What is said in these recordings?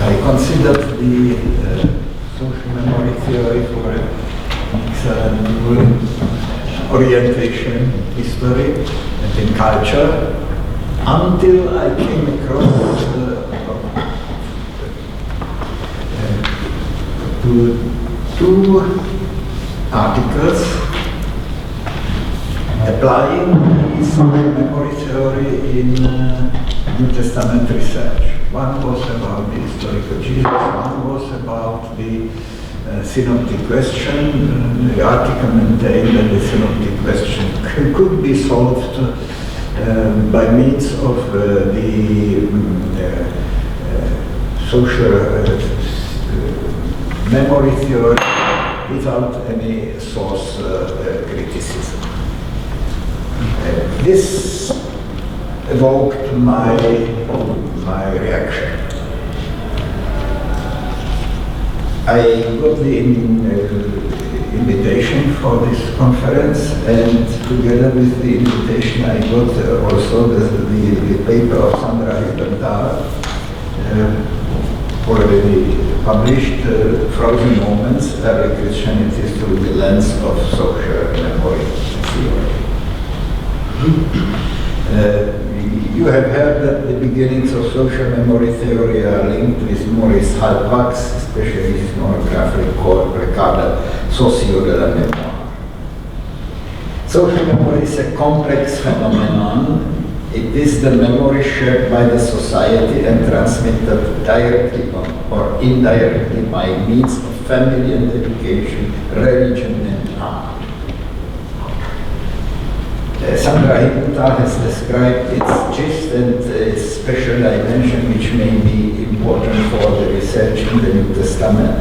I considered the social memory theory for an excellent orientation in history and in culture until I came across two articles applying the social memory theory in New Testament research. One was about the historical Jesus, one was about the synoptic question. The article maintained that the synoptic question could be solved by means of the social memory theory without any source criticism. This evoked my reaction. I got the invitation for this conference, and together with the invitation I got also the paper of Sandra Hibbenthal, already published, Frozen Moments, Early Christianity Through the Lens of Social Memory Theory. You have heard that the beginnings of social memory theory are linked with Maurice Halbwach's, especially his monograph regarded Socio de la Mémoire. Social memory is a complex phenomenon. It is the memory shared by the society and transmitted directly or indirectly by means of family and education, religion and art. Sandra Hibbenthal has described its gist and its special dimension, which may be important for the research in the New Testament.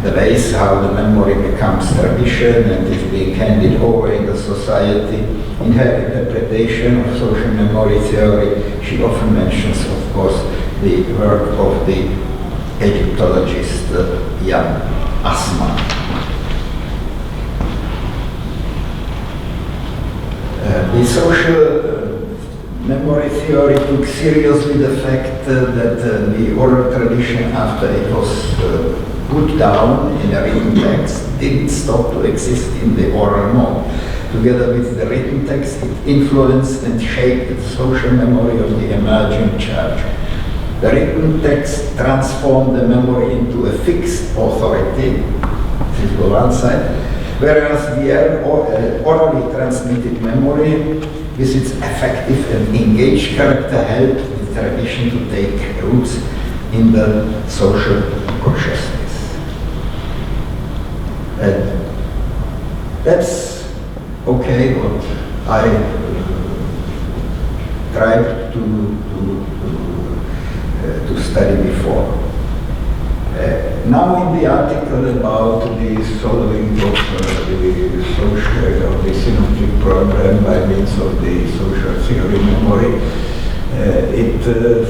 The ways how the memory becomes tradition and is being handed over in the society. In her interpretation of social memory theory, she often mentions, of course, the work of the Egyptologist Jan Assmann. The social memory theory took seriously the fact that the oral tradition, after it was put down in a written text, didn't stop to exist in the oral mode. Together with the written text, it influenced and shaped the social memory of the emerging church. The written text transformed the memory into a fixed authority, this is the one side, whereas the orally transmitted memory, with its effective and engaged character, helped the tradition to take roots in the social consciousness. That's okay, what I tried to study before. Now in the article about the solving of the synoptic problem by means of the social theory memory, it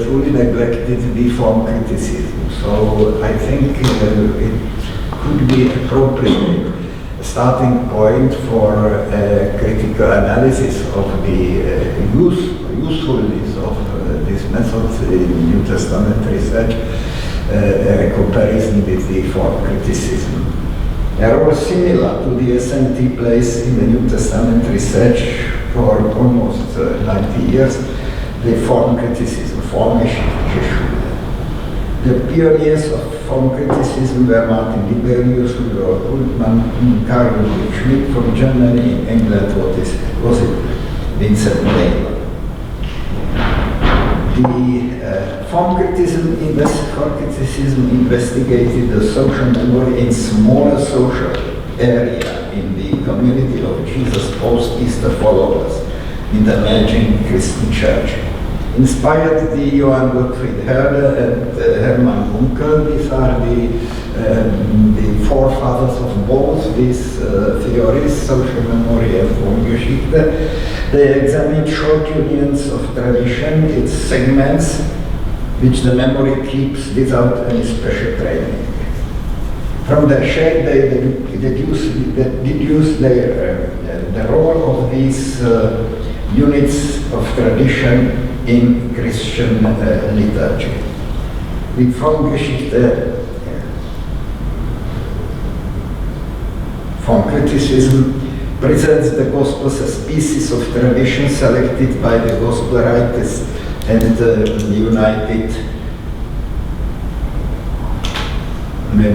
fully neglected the form criticism. So I think it could be appropriate starting point for critical analysis of the usefulness of these methods in New Testament research. A comparison with the form criticism. They are all similar to the SMT place in the New Testament research for almost 90 years, the form criticism, Formgeschichte. The pioneers of form criticism were Martin Liberius, Rudolf Bultmann, Karl Ludwig Schmidt from Germany. In England, was it Vincent Taylor. The form criticism investigated the social memory in smaller social area in the community of Jesus' post-Easter followers in the emerging Christian church. Inspired the Johann Gottfried Herder and Hermann Bunker. These are the forefathers of both these theories, social memory and Formgeschichte. They examined short unions of tradition, its segments, which the memory keeps without any special training. From their shape, they deduce the role of these units of tradition in Christian liturgy. The Formgeschichte, form criticism, presents the Gospels as pieces of tradition selected by the Gospel writers and united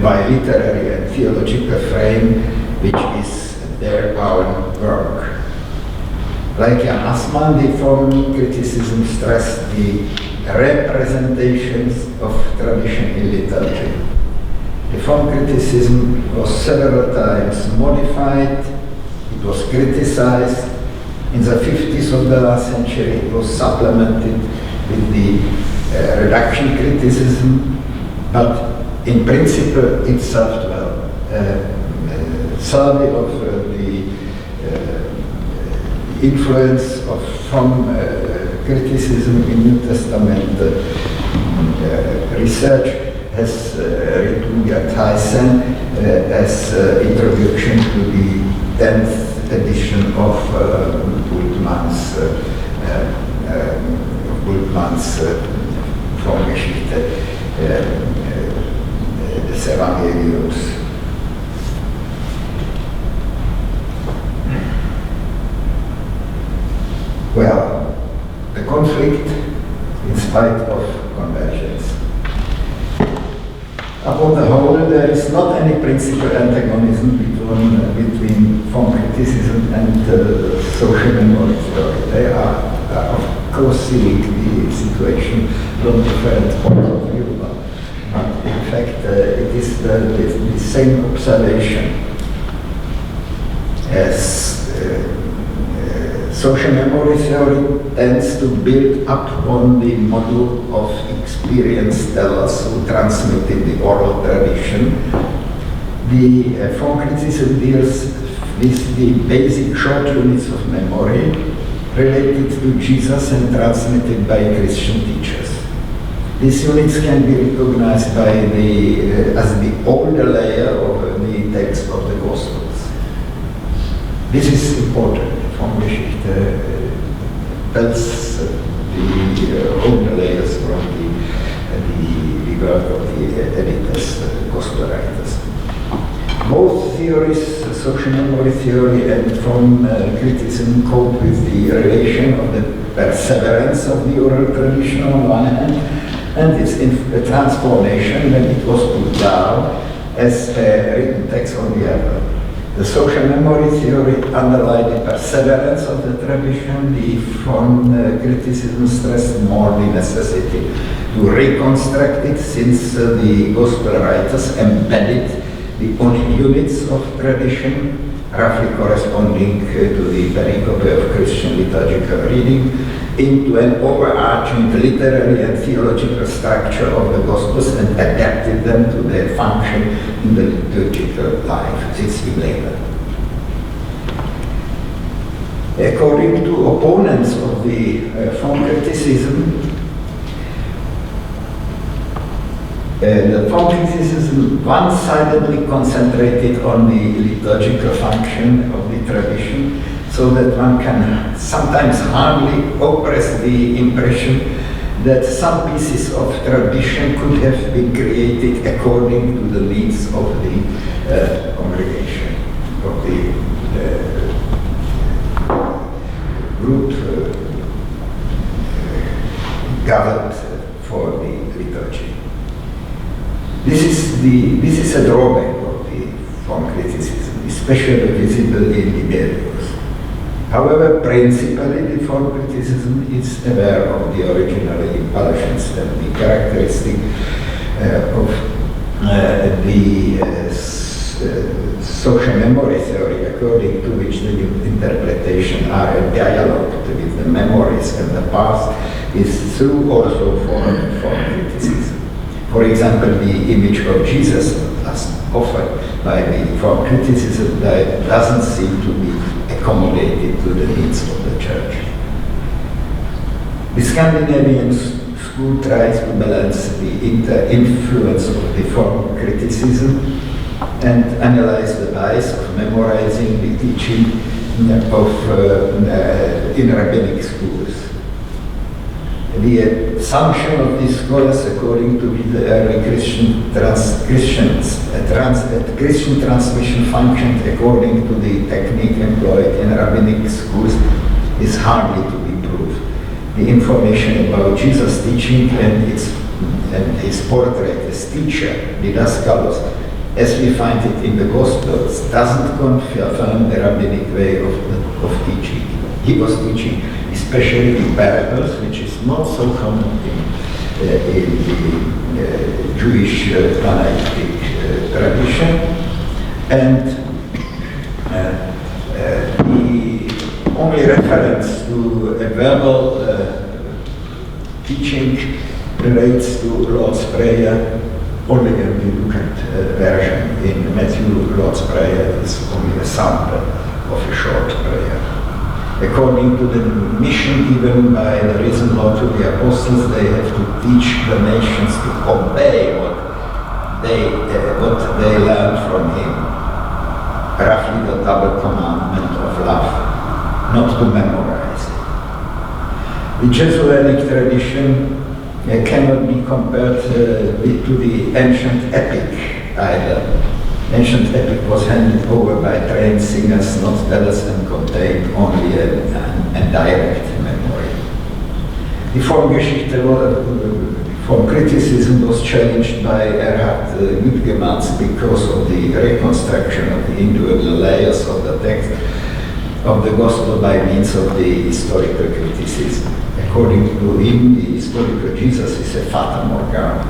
by literary and theological frame, which is their own work. Like Jan Assmann, the form criticism stressed the representations of tradition in liturgy. The form criticism was several times modified, it was criticized. In the 50s of the last century, it was supplemented with the reduction criticism, but in principle it served well. Survey of the influence of form criticism in New Testament research has written Tyson as introduction to the 10th edition of Bultmann's Formgeschichte des Evangeliums. Well, the conflict in spite of convergence. Upon the whole, there is not any principal antagonism between form criticism and social memory theory. They are, of course, seeing the situation from different points of view, but in fact, it is the same observation as social memory theory tends to build up on the model of experienced tellers who transmitted the oral tradition. The form criticism deals with the basic short units of memory related to Jesus and transmitted by Christian teachers. These units can be recognized by as the older layer of the text of the Gospels. This is important. Formgeschichte tells the older layers from the work of the editors, Gospel writers. Both theories, social memory theory and form criticism, cope with the relation of the perseverance of the oral tradition on one hand and its transformation when it was put down as a written text on the other. The social memory theory underlined the perseverance of the tradition. The form criticism stressed more the necessity to reconstruct it, since the Gospel writers embedded the units of tradition, roughly corresponding to the pericope of Christian liturgical reading, into an overarching literary and theological structure of the Gospels and adapted them to their function in the liturgical life. This is later. According to opponents of the form criticism, the form criticism one-sidedly concentrated on the liturgical function of the tradition, so that one can sometimes hardly oppress the impression that some pieces of tradition could have been created according to the needs of the congregation, of the group gathered for the liturgy. This is a drawback of the form criticism, especially visible in Liberius. However, principally the form criticism is aware of the original impulsions and the characteristic of the social memory theory, according to which the interpretation are a dialogue with the memories and the past, is through also form criticism. For example, the image of Jesus as offered by the form criticism that doesn't seem to be accommodated to the needs of the church. The Scandinavian school tries to balance the influence of the form criticism and analyze the bias of memorizing the teaching of in rabbinic schools. The assumption of these scholars, according to the early Christian transmission functioned according to the technique employed in rabbinic schools, is hardly to be proved. The information about Jesus' teaching and his portrait as teacher, didaskalos, as we find it in the Gospels, doesn't confirm the rabbinic way of teaching. He was teaching especially in parables, which is not so common in the Jewish Tanaitic tradition. And the only reference to a verbal teaching relates to Lord's Prayer. Only when we look at version in Matthew, Lord's Prayer is only a sample of a short prayer. According to the mission given by the risen Lord to the apostles, they have to teach the nations to obey what they learned from him. Roughly the double commandment of love, not to memorize it. The Jesuitic tradition cannot be compared to the ancient epic either. Ancient epic was handed over by trained singers, not tellers, and contained only a direct memory. The Formgeschichte, form criticism, was challenged by Erhard Wittgemann because of the reconstruction of the individual layers of the text of the Gospel by means of the historical criticism. According to him, the historical Jesus is a fata morgana.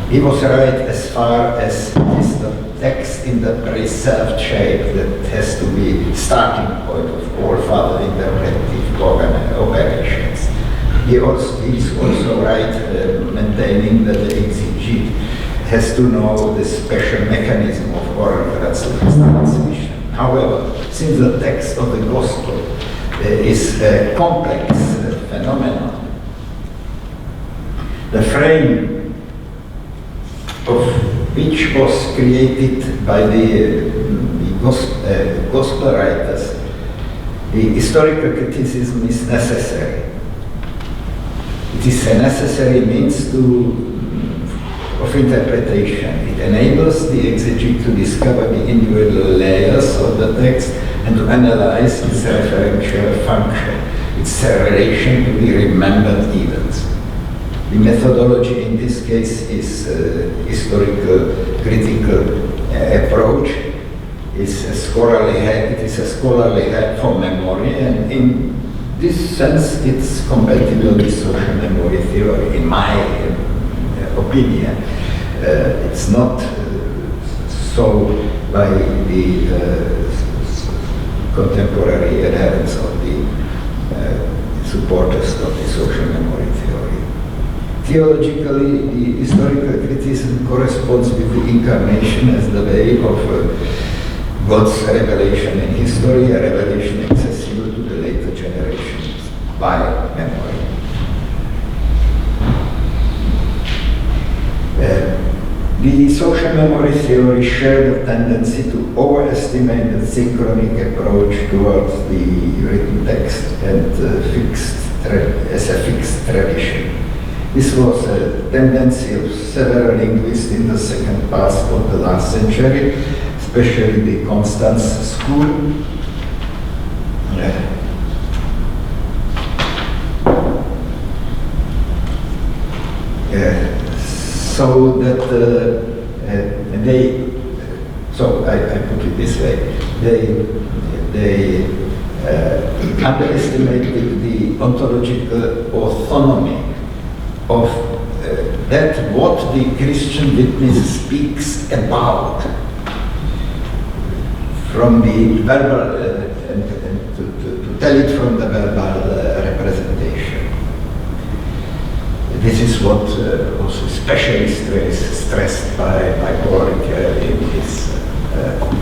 He was right as far as it is the text in the preserved shape that has to be starting point of all further interpretive operations. He is also right maintaining that the exegete has to know the special mechanism of oral transmission. However, since the text of the Gospel is a complex phenomenon, the frame of which was created by the gospel writers, the historical criticism is necessary. It is a necessary means of interpretation. It enables the exegete to discover the individual layers of the text and to analyze its referential function, its relation to the remembered events. The methodology in this case is historical critical approach. It is a scholarly help for memory, and in this sense it's compatible with social memory theory, in my opinion. It's not so by the contemporary adherents of the supporters of the social memory theory. Theologically, the historical criticism corresponds with the incarnation as the way of God's revelation in history, a revelation accessible to the later generations by memory. The social memory theory shared a tendency to overestimate the synchronic approach towards the written text and as a fixed tradition. This was a tendency of several linguists in the second part of the last century, especially the Constance school. So that I put it this way, they underestimated the ontological autonomy of that what the Christian witness speaks about from the verbal, and to tell it from the verbal representation. This is what was especially stressed by Pokorný in his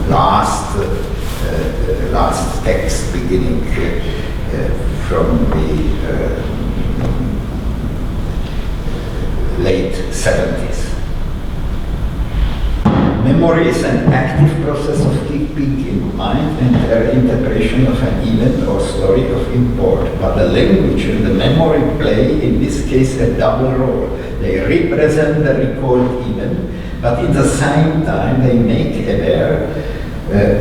last text beginning from the late 70s. Memory is an active process of keeping in mind and interpretation of an event or story of import, but the language and the memory play in this case a double role. They represent the recalled event, but at the same time they make aware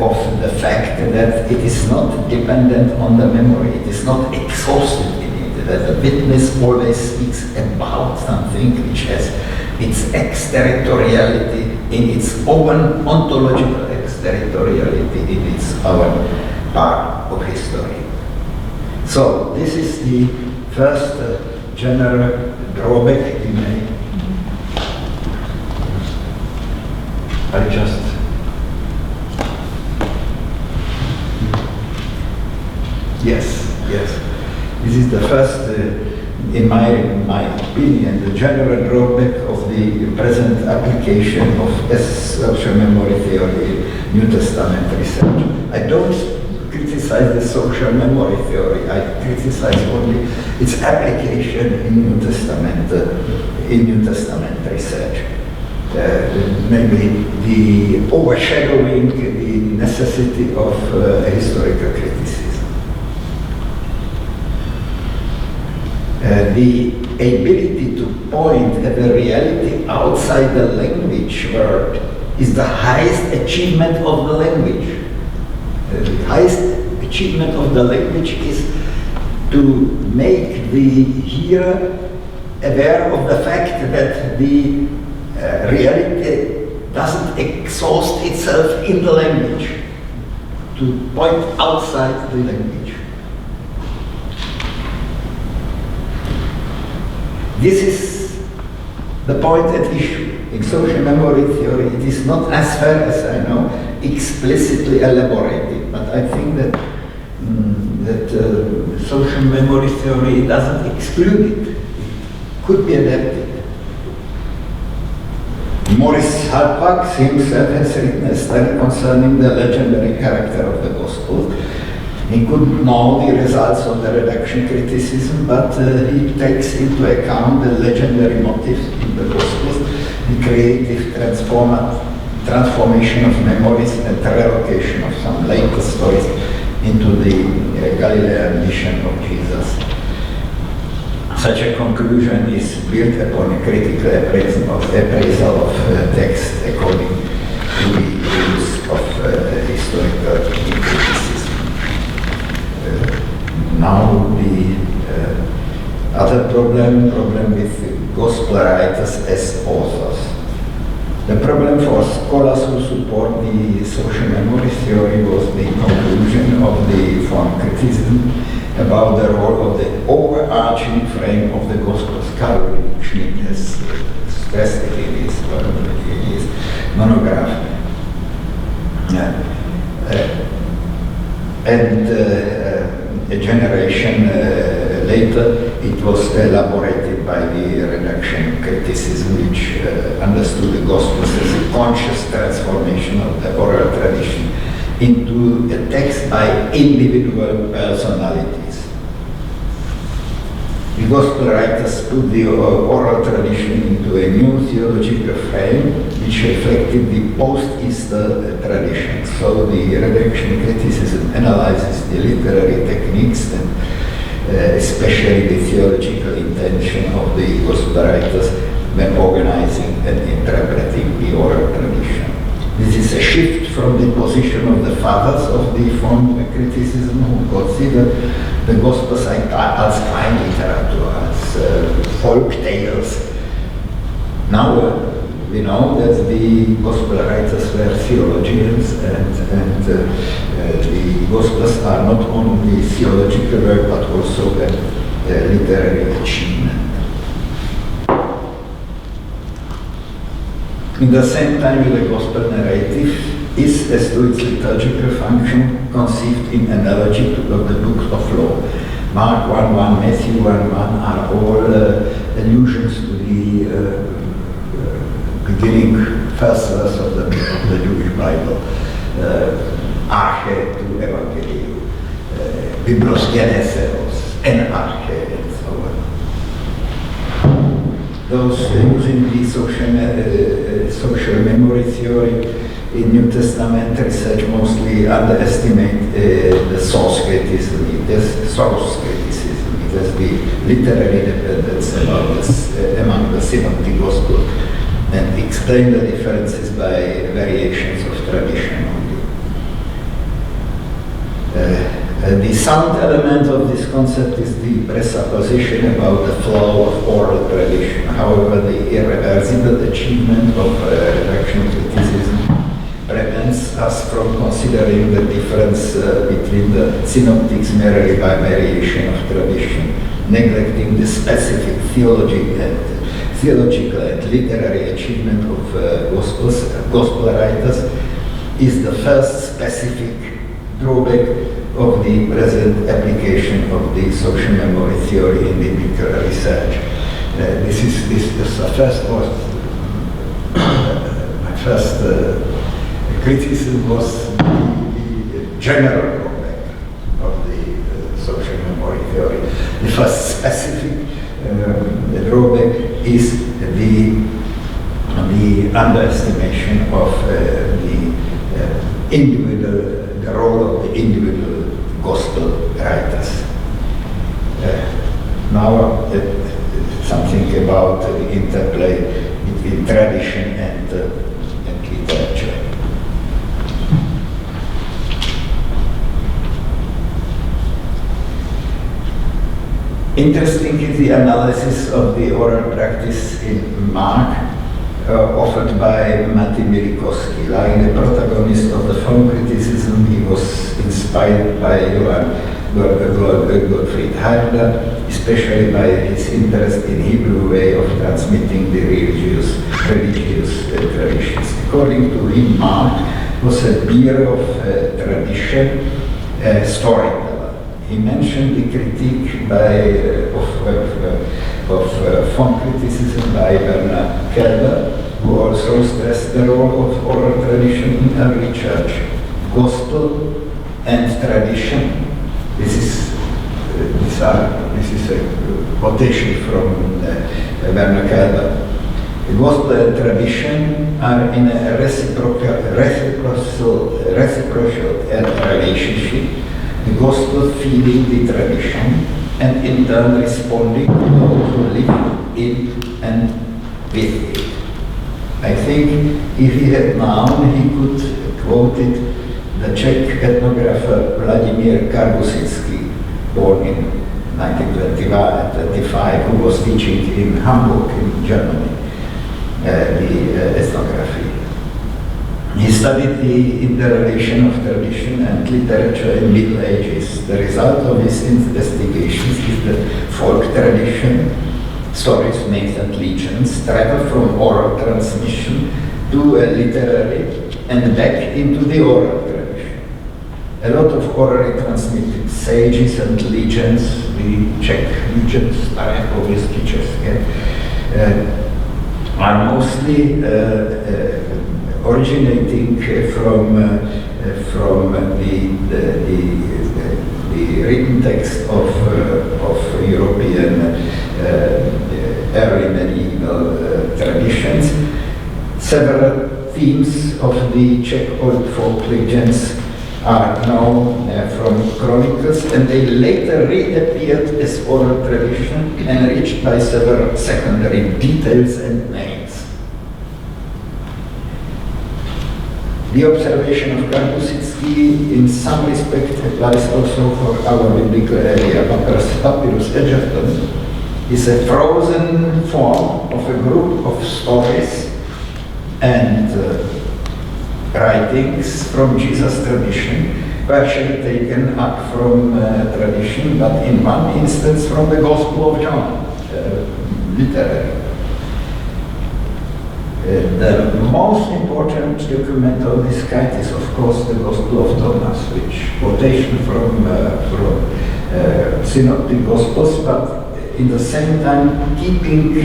of the fact that it is not dependent on the memory, it is not exhausted in it, that the witness always speaks about something which has its exterritoriality in its own ontological exterritoriality in its own part of history. So this is the first general drawback in I just yes. This is the first, in my opinion, the general drawback of the present application of social memory theory, New Testament research. I don't criticize the social memory theory. I criticize only its application in New Testament research. Maybe the overshadowing the necessity of historical criticism. The ability to point at the reality outside the language world is the highest achievement of the language. The highest achievement of the language is to make the hearer aware of the fact that the reality doesn't exhaust itself in the language, to point outside the language. This is the point at issue. In social memory theory, it is not, as far as I know, explicitly elaborated, but I think that social memory theory doesn't exclude it. It could be adapted. Maurice Halbach himself has written a study concerning the legendary character of the Gospels. He couldn't know the results of the reduction criticism, but he takes into account the legendary motifs in the Gospels, the creative transformation of memories and the relocation of some later stories into the Galilean mission of Jesus. Such a conclusion is built upon a critical appraisal of text according to the use of historical criticism. Now the other problem with gospel writers as authors. The problem for scholars who support the social memory theory was the conclusion of the form criticism about the role of the overarching frame of the gospel scholarly, which Schmidt has stressed it in his monograph. A generation later, it was elaborated by the reduction criticism, which understood the Gospels as a conscious transformation of the oral tradition into a text by individual personalities. The Gospel writers put the oral tradition into a new theological frame, which reflected the post-Easter tradition. So the reduction criticism analyzes the literary techniques and especially the theological intention of the Gospel writers when organizing and interpreting the oral tradition. This is a shift from the position of the fathers of the form criticism who consider the Gospels as Kleinliteratur, as folk tales. Now we know that the Gospel writers were theologians and the Gospels are not only theological work but also a literary achievement. In the same time, the Gospel narrative is, as to its liturgical function, conceived in analogy of the books of law. Mark 1:1, Matthew 1:1 are all allusions to the beginning first verse of the Jewish Bible. Arche to Evangelium, Biblos Geneseros, and Arche, and so on. Those using the social memory theory in New Testament research mostly underestimate the source criticism. It has source criticism. It has the literary dependence among the synoptic gospel, and explain the differences by variations of tradition only. The sound element of this concept is the presupposition about the flow of oral tradition. However, the irreversible achievement of reduction criticism prevents us from considering the difference between the synoptics merely by variation of tradition, neglecting the specific theological and literary achievement of gospel writers is the first specific drawback of the present application of the social memory theory in biblical research. This is the first criticism was the general drawback of the social memory theory. The first specific drawback is the underestimation of the role of the individual gospel writers. Now, something about the interplay between tradition and literature. Interesting is the analysis of the oral practice in Mark, offered by Matti Milikowski. Like the protagonist of the form criticism, he was inspired by Johann Gottfried Herder, especially by his interest in Hebrew way of transmitting the religious traditions. According to him, Mark was a bearer of tradition, storyteller. He mentioned the critique of form criticism by Bernard Kelder, who also stressed the role of oral tradition in early church, gospel and tradition. This is a quotation from Bernard Kelder. The gospel and tradition are in a reciprocal relationship. The gospel feeding the tradition and in turn responding to those who live in and with it. I think if he had known, he could quote it, the Czech ethnographer Vladimír Karbusický, born in 1925, who was teaching in Hamburg in Germany, the ethnography. He studied the interrelation of tradition and literature in Middle Ages. The result of his investigations is that folk tradition, stories, myths and legends travel from oral transmission to a literary and back into the oral tradition. A lot of orally transmitted sages and legends, the Czech legends, staré pověsti české, are mostly originating from the written text of European early medieval traditions. Several themes of the Czech old folk legends are known from chronicles, and they later reappeared as oral tradition, enriched by several secondary details and names. The observation of Karbusický in some respect applies also for our biblical area. Papyrus Egerton is a frozen form of a group of stories and writings from Jesus' tradition, partially taken up from tradition, but in one instance from the Gospel of John, literary. The most important document of this kind is, of course, the Gospel of Thomas, which quotation from synoptic Gospels, but in the same time keeping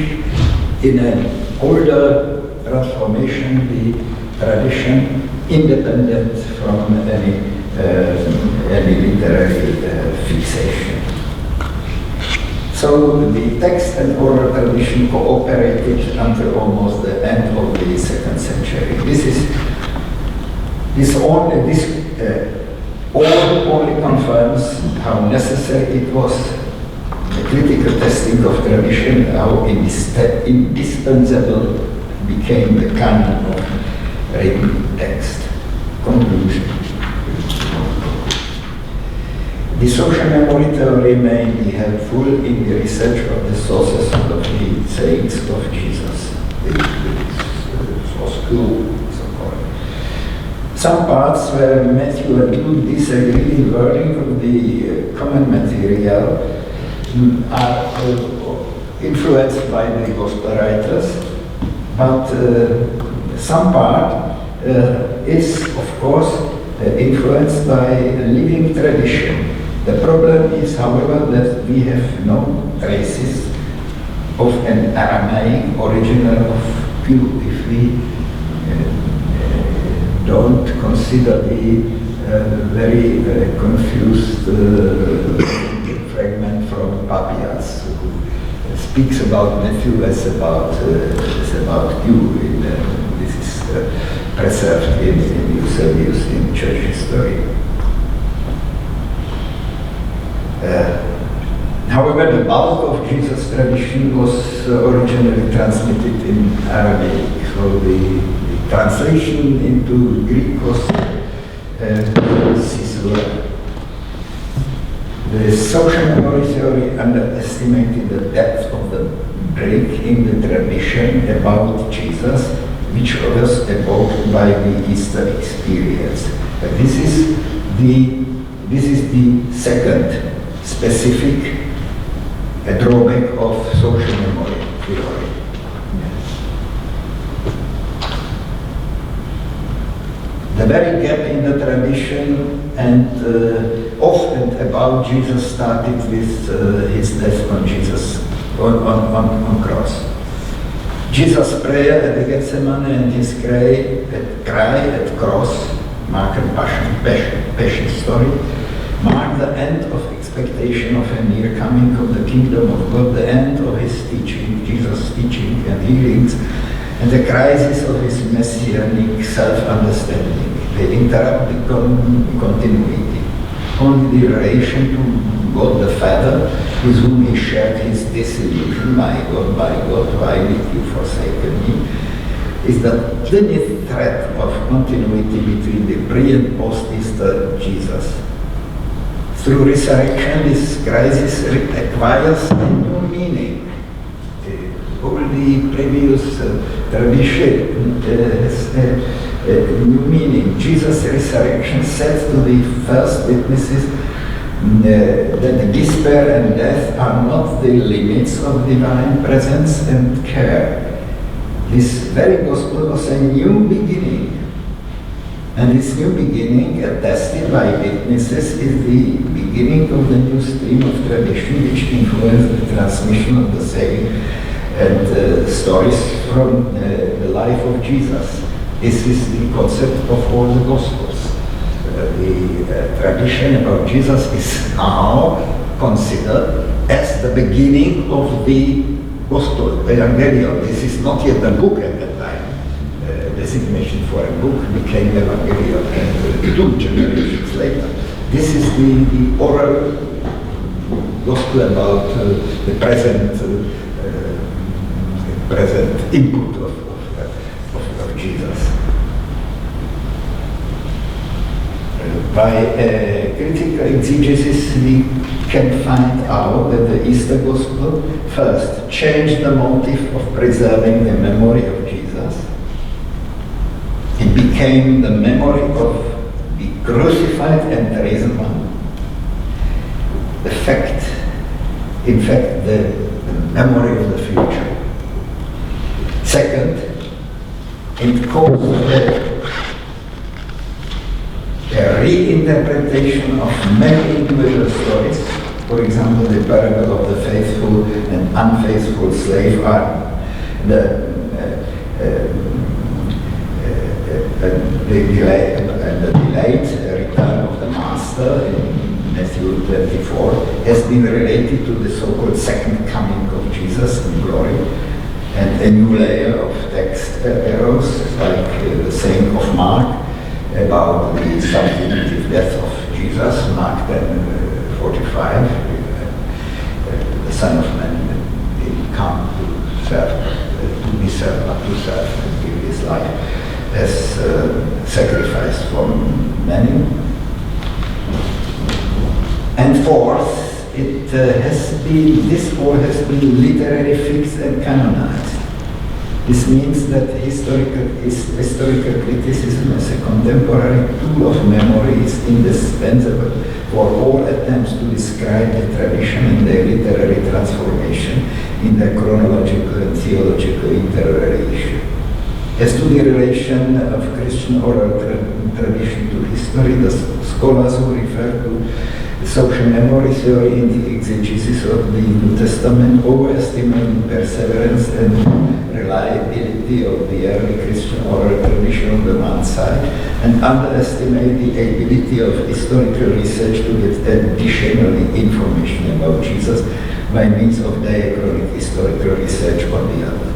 in an older transformation the tradition independent from any literary fixation. So the text and oral tradition cooperated until almost the end of the 2nd century. This is This all only confirms how necessary it was, the critical testing of tradition, how indispensable became the canon of written text. Conclusion. The social memory theory may be helpful in the research of the sources of the sayings of Jesus. Some parts where Matthew and Luke disagree in wording of the common material are influenced by the gospel writers, but some part is, of course, influenced by living tradition. The problem is, however, that we have no traces of an Aramaic original of Q if we don't consider the very confused fragment from Papias, who speaks about Matthew as about Q. This is preserved in Eusebius in church history. However, the bulk of Jesus' tradition was originally transmitted in Arabic, so the translation into Greek was caesura. The social memory theory underestimated the depth of the break in the tradition about Jesus, which was evoked by the Easter experience. But this is the second specific drawback of social memory theory. The very gap in the tradition and of and about Jesus started with his death on cross. Jesus' prayer at the Gethsemane and his cry at cross, mark and passion story, mark the end of expectation of a near coming of the kingdom of God, the end of his teaching, Jesus' teaching and healings, and the crisis of his messianic self-understanding. They interrupt the continuity. Only the relation to God the Father, with whom he shared his disillusion, my God, why did you forsaken me, is the tiny thread of continuity between the pre- and post-Easter Jesus. Through resurrection, this crisis acquires a new meaning. All the previous tradition has a new meaning. Jesus' resurrection said to the first witnesses that despair and death are not the limits of divine presence and care. This very gospel was a new beginning. And this new beginning, attested by witnesses, is the beginning of the new stream of tradition which influenced the transmission of the saying and stories from the life of Jesus. This is the concept of all the Gospels. The tradition about Jesus is now considered as the beginning of the Gospel, Evangelion. This is not yet a book at that time. Designation for a book became Evangelion, and 2 generations later. This is the oral Gospel about the present input of Jesus. By critical exegesis, we can find out that the Easter Gospel first changed the motive of preserving the memory of Jesus. It became the memory of the crucified and risen one. In fact, the memory of the future. Second, it caused a reinterpretation of many individual stories. For example, the parable of the faithful and unfaithful slave are the delayed return of the master in Matthew 24 has been related to the so-called second coming of Jesus in glory, and a new layer of text errors, like the saying of Mark, about the substitutive death of Jesus, Mark 10:45. The Son of Man didn't come to serve, to be served, not to serve, and give his life as sacrifice for many. And fourth, this all has been literally fixed and canonized. This means that historical criticism as a contemporary tool of memory is indispensable for all attempts to describe the tradition and their literary transformation in the chronological and theological interrelation. As to the relation of Christian oral tradition to history, the scholars who refer to social memory theory in the exegesis of the New Testament overestimate the perseverance and reliability of the early Christian oral tradition on the one side, and underestimate the ability of historical research to get additionally information about Jesus by means of diachronic historical research on the other.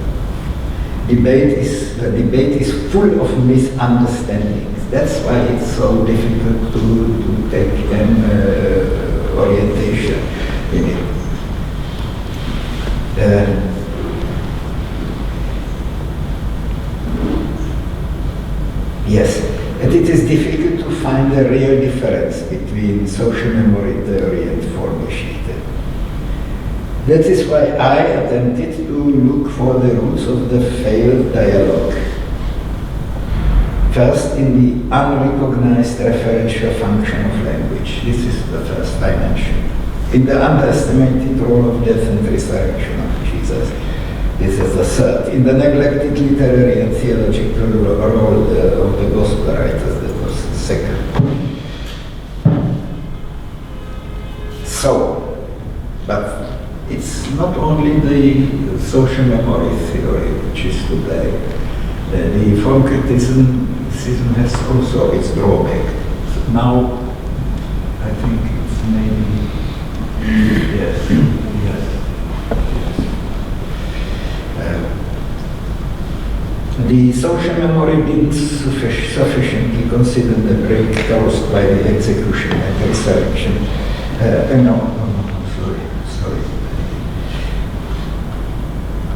The debate is full of misunderstandings. That's why it's so difficult to take an orientation in it. Yes, and it is difficult to find a real difference between social memory theory and Formgeschichte. That is why I attempted to look for the roots of the failed dialogue. First, in the unrecognized referential function of language. This is the first I mentioned. In the underestimated role of death and resurrection of Jesus. This is the third. In the neglected literary and theological role of the gospel writers. That was the second. So, but it's not only the social memory theory which is to blame. The form criticism has also its drawback. So now, I think it's maybe, yes. The social memory didn't sufficiently consider the break caused by the execution and resurrection. Sorry.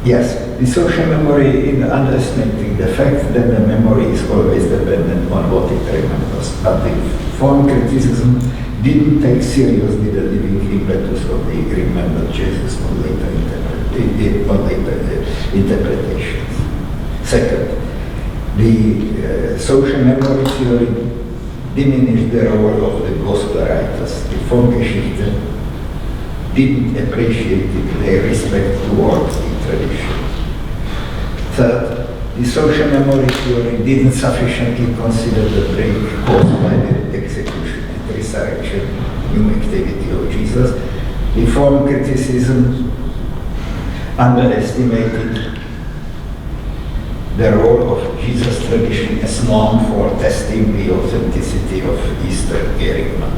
Yes, the social memory in underestimating the fact that the memory is always dependent on what it remembers. But the form criticism didn't take seriously the living impetus of the remembered Jesus on later interpretations. Second, the social memory theory diminished the role of the gospel writers. The Formgeschichte didn't appreciate their respect towards the tradition. Third, the social memory theory didn't sufficiently consider the break caused by the execution and resurrection, new activity of Jesus. The form criticism underestimated the role of Jesus' tradition as norm for testing the authenticity of Easter kerygma.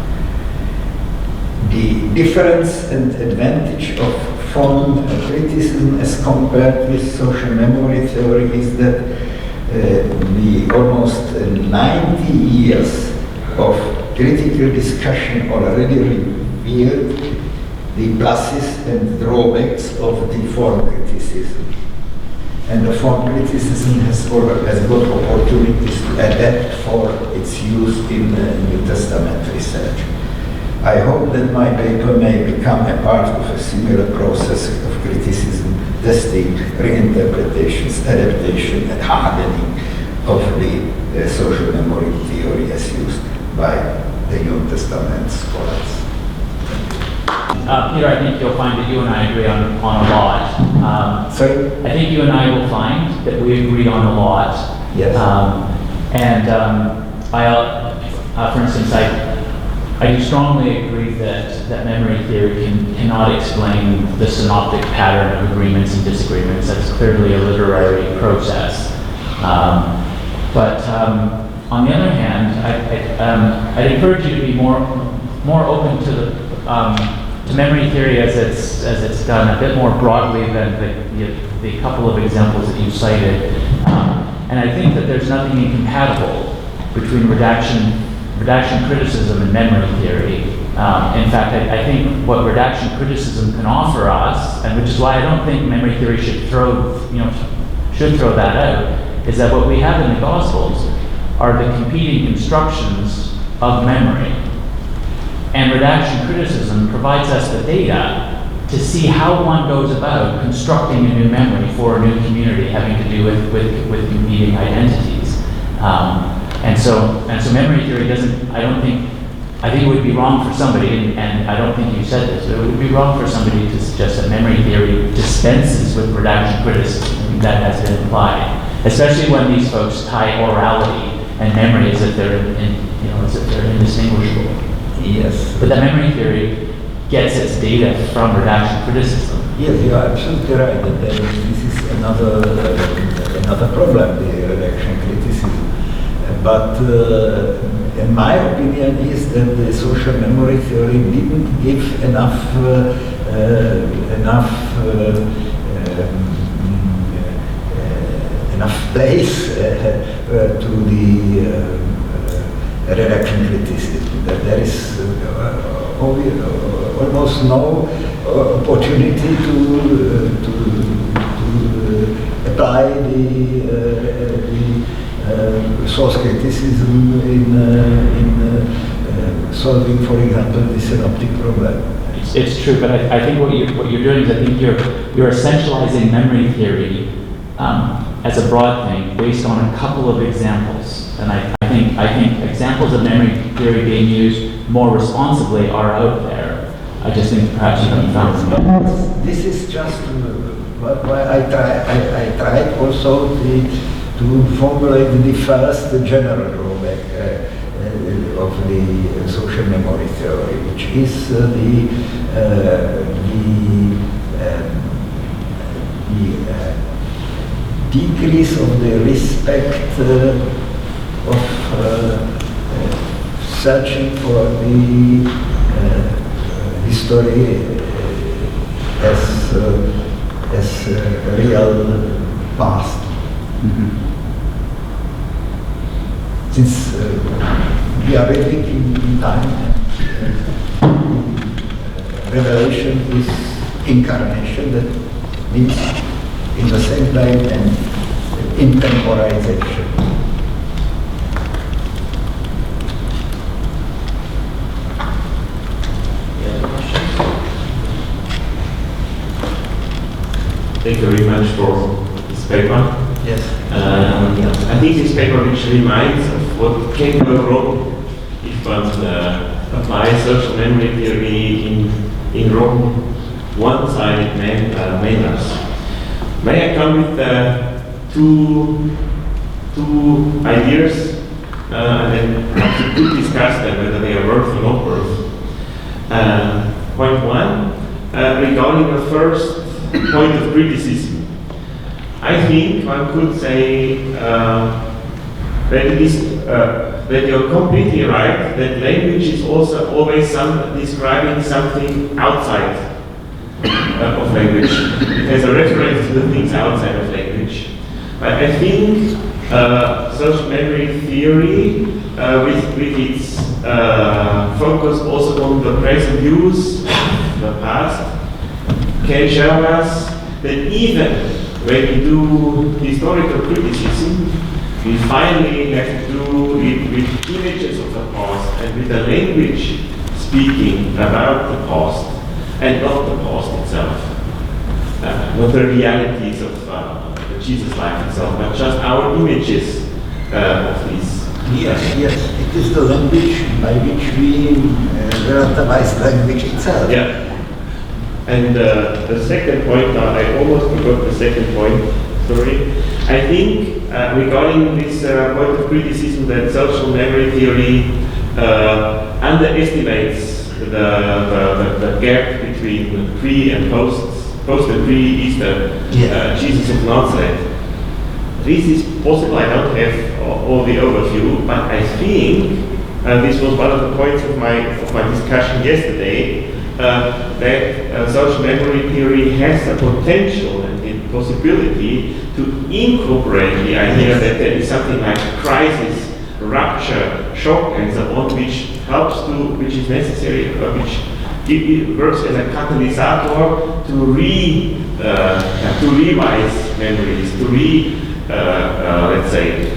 The difference and advantage of form criticism as compared with social memory theory is that the almost 90 years of critical discussion already revealed the pluses and drawbacks of the form criticism. And the form criticism has got opportunities to adapt for its use in New Testament research. I hope that my paper may become a part of a similar process of criticism, testing, reinterpretations, adaptation, and hardening of the social memory theory as used by the New Testament scholars. Peter, I think you'll find that you and I agree on a lot. Sorry? I think you and I will find that we agree on a lot. Yes. For instance, I do strongly agree that memory theory cannot explain the synoptic pattern of agreements and disagreements. That's clearly a literary process. But on the other hand, I'd encourage you to be more open to memory theory as it's done a bit more broadly than the couple of examples that you cited. And I think that there's nothing incompatible between redaction criticism and memory theory. In fact, I think what redaction criticism can offer us, and which is why I don't think memory theory should throw that out, is that what we have in the Gospels are the competing constructions of memory. And redaction criticism provides us the data to see how one goes about constructing a new memory for a new community having to do with competing identities. And so memory theory doesn't, I think it would be wrong for somebody, and I don't think you said this, but it would be wrong for somebody to suggest that memory theory dispenses with redaction criticism. I think that has been implied, especially when these folks tie orality and memory as if they're indistinguishable. Yes. But that memory theory gets its data from redaction criticism. Yes, you are absolutely right. That this is another problem, the redaction criticism. But in my opinion is that the social memory theory didn't give enough place to the redaction criticism. That there is almost no opportunity to apply the source criticism in solving, for example, the synoptic problem. It's true, but I think what you're doing is I think you're essentializing memory theory as a broad thing based on a couple of examples, and I think examples of memory theory being used more responsibly are out there. I just think perhaps you haven't found them. This is just why I tried also to formulate the first general drawback of the social memory theory, which is the decrease of the respect of searching for the history as real past. Mm-hmm. Since we are living in time, revelation is incarnation, that means in the same time and intemporization. Thank you very much for this paper. Yes. I think this paper which reminds of what can go wrong if one applies social memory theory in wrong, one-sided manners. May I come with two ideas, and then perhaps we could discuss them whether they are worth or not worth. Point one, regarding the first point of criticism. I think one could say that you're completely right, that language is also always describing something outside of language. It has a reference to the things outside of language. But I think social memory theory, with its focus also on the present use of the past, can show us that even when we do historical criticism, we finally have to do it with images of the past and with the language speaking about the past and not the past itself. Not the realities of the Jesus life itself, but just our images of this. Yes, it is the language by which we relativize language itself. Yeah. And the second point, I almost forgot the second point, sorry. I think regarding this point of criticism that social memory theory underestimates the gap between pre and post and pre-Easter Jesus of Nazareth. This is possible, I don't have all the overview, but I think this was one of the points of my discussion yesterday, that social memory theory has the potential and the possibility to incorporate the idea that there is something like crisis rupture, shock, and so on, which helps to, which is necessary, which it works as a catalyst to revise memories, to let's say,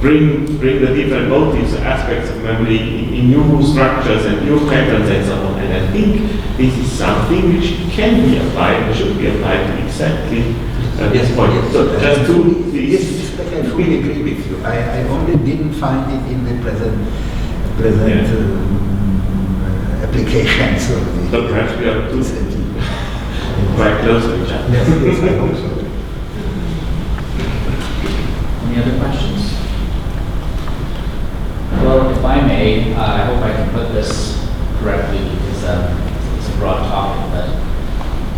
bring the different motives, aspects of memory in new structures and new patterns and so on. And I think this is something which can be applied, should be applied to exactly this point. So just to yes, I fully agree with you. I only didn't find it in the present applications of the. So perhaps we are quite close to each other. Yes, I hope so. Any other questions? Well, if I may, I hope I can put this correctly because it's a broad topic, but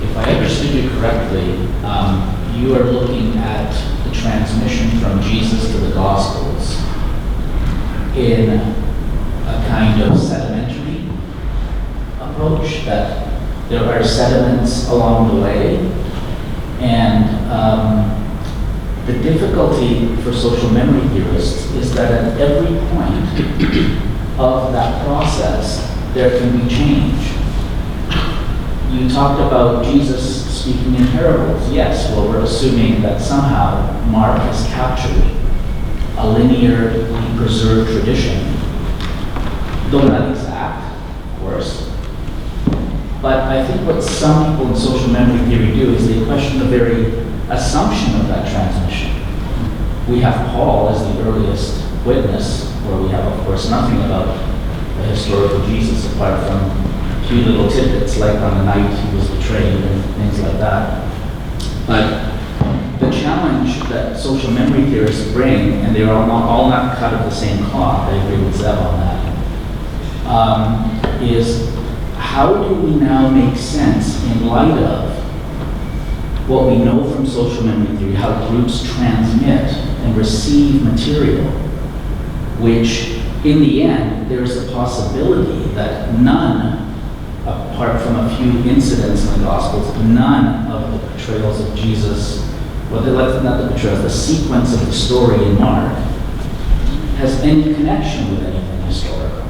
if I understood you correctly, you are looking at the transmission from Jesus to the Gospels in a kind of sedimentary approach, that there are sediments along the way, and the difficulty for social memory theorists is that at every point of that process, there can be change. You talked about Jesus speaking in parables. Yes, well, we're assuming that somehow Mark has captured a linearly preserved tradition, though not exact, of course. But I think what some people in social memory theory do is they question the very assumption of that transmission. We have Paul as the earliest witness, where we have, of course, nothing about the historical Jesus apart from a few little tidbits, like on the night he was betrayed and things like that. But the challenge that social memory theorists bring, and they're all not cut of the same cloth, I agree with Zeb on that, is how do we now make sense in light of what we know from social memory theory, how groups transmit and receive material, which in the end, there is a possibility that none, apart from a few incidents in the Gospels, none of the portrayals of Jesus, well, not the portrayals, the sequence of the story in Mark, has any connection with anything historical.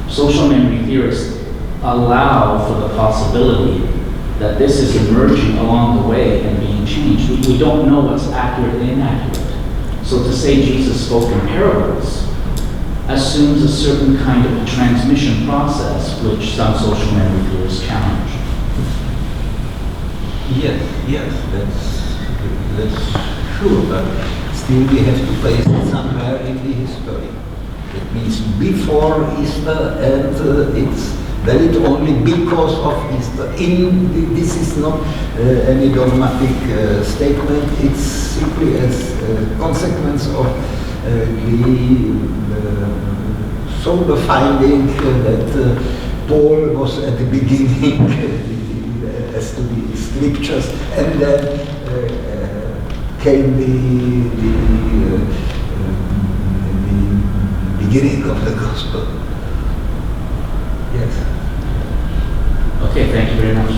Social memory theorists allow for the possibility that this is emerging along the way and being changed. We don't know what's accurate and inaccurate. So to say Jesus spoke in parables assumes a certain kind of transmission process, which some social memory theorists challenge. Yes, that's true, but still we have to place it somewhere in the history. It means before Easter, and it's valid only because of Easter. This is not any dogmatic statement, it's simply as a consequence of the finding that Paul was at the beginning as to the scriptures, and then came the beginning of the gospel. Yes. Okay, thank you very much.